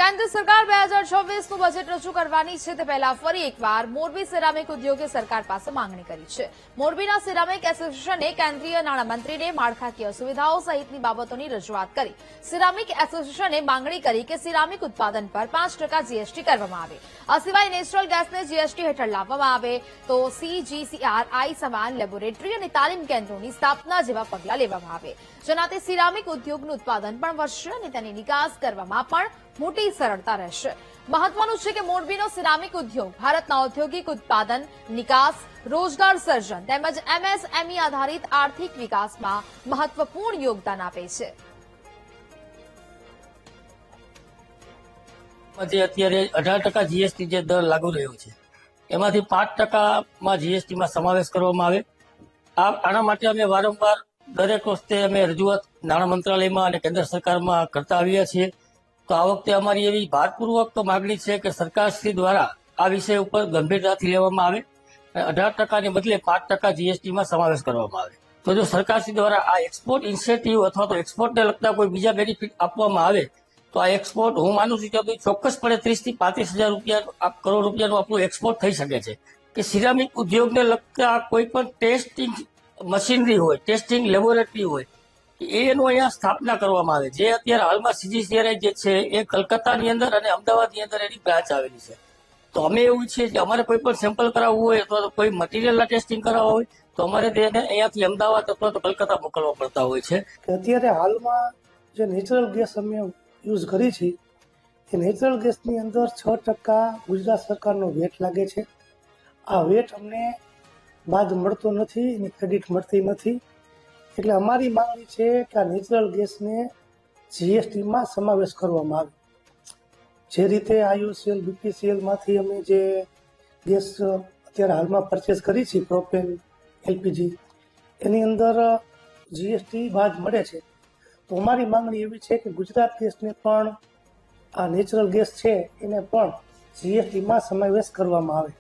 કેન્દ્ર સરકાર 2026નું બજેટ રજૂ કરવાની છે તે પહેલા ફરી એકવાર મોરબી સિરામિક ઉદ્યોગે સરકાર પાસે માંગણી કરી છે। મોરબીના સિરામિક એસોસિએશને કેન્દ્રીય નાણામંત્રીને માળખાકીય સુવિધાઓ સહિતની બાબતોની રજૂઆત કરી। સિરામિક એસોસિએશને માંગણી કરી કે સિરામિક ઉત્પાદન પર 5% જીએસટી કરવામાં આવે। આ સિવાય નેચરલ ગેસને જીએસટી હેઠળ લાવવામાં આવે તો સીજીસીઆરઆઈ સમાન લેબોરેટરી અને તાલીમ કેન્દ્રોની સ્થાપના જેવા પગલાં લેવામાં આવે, જેનાથી સિરામિક ઉદ્યોગનું ઉત્પાદન પણ વધશે અને તેની નિકાસ કરવામાં પણ મોટી સરળતા રહેશે। મહત્વનું છે કે મોરબીનો સિરામિક ઉદ્યોગ ભારતના ઔદ્યોગિક ઉત્પાદન, નિકાસ, રોજગાર સર્જન તેમજ એમએસએમઈ આધારિત આર્થિક વિકાસમાં મહત્વપૂર્ણ યોગદાન આપે છે। જે અત્યારે 18% જીએસટી જે દર લાગુ રહ્યો છે એમાંથી 5%માં જીએસટીમાં સમાવેશ કરવામાં આવે। આના માટે અમે વારંવાર દરેક વખતે અમે રજૂઆત નાણાં મંત્રાલયમાં અને કેન્દ્ર સરકારમાં કરતા આવ્યા છીએ। તો આ વખતે અમારી એવી ભારપૂર્વક તો માગણી છે કે સરકારશ્રી દ્વારા આ વિષય ઉપર ગંભીરતાથી લેવામાં આવે અને 18%ને બદલે 5% જીએસટીમાં સમાવેશ કરવામાં આવે। તો જો સરકારશ્રી દ્વારા આ એક્સપોર્ટ ઇન્સેન્ટિવ અથવા તો એક્સપોર્ટને લગતા કોઈ બીજા બેનિફિટ આપવામાં આવે તો આ એક્સપોર્ટ હું માનું છું કે ચોક્કસપણે 30 થી 35,000 કરોડ રૂપિયાનું આપણું એક્સપોર્ટ થઈ શકે છે। કે સિરામિક ઉદ્યોગને લગતા કોઈ પણ ટેસ્ટિંગ મશીનરી હોય, ટેસ્ટિંગ લેબોરેટરી હોય, એનું અહીંયા સ્થાપના કરવામાં આવે। જે અત્યારે હાલમાં સીજીસીઆરઆઈ જે છે એ કલકત્તાની અંદર અને અમદાવાદની અંદર એની બ્રાન્ચ આવેલી છે। તો અમે એવું ઈચ્છીએ કે અમારે કોઈ પણ સેમ્પલ કરાવવું હોય અથવા તો કોઈ મટીરિયલના ટેસ્ટિંગ કરાવવા હોય તો અમારે તેને અહીંયાથી અમદાવાદ અથવા તો કલકત્તા મોકલવા પડતા હોય છે। અત્યારે હાલમાં જે નેચરલ ગેસ અમે યુઝ કરી છે એ નેચરલ ગેસની અંદર 6% ગુજરાત સરકારનો વેટ લાગે છે। આ વેટ અમને બાદ મળતો નથી, એની ક્રેડિટ મળતી નથી। એટલે અમારી માંગણી છે કે આ નેચરલ ગેસને જીએસટીમાં સમાવેશ કરવામાં આવે। જે રીતે આઈઓસીએલ, બીપીસીએલમાંથી અમે જે ગેસ અત્યારે હાલમાં પરચેસ કરી છે પ્રોપેન, એલપીજી, એની અંદર જીએસટી બાદ મળે છે। તો અમારી માંગણી એવી છે કે ગુજરાત ગેસને પણ આ નેચરલ ગેસ છે એને પણ જીએસટીમાં સમાવેશ કરવામાં આવે।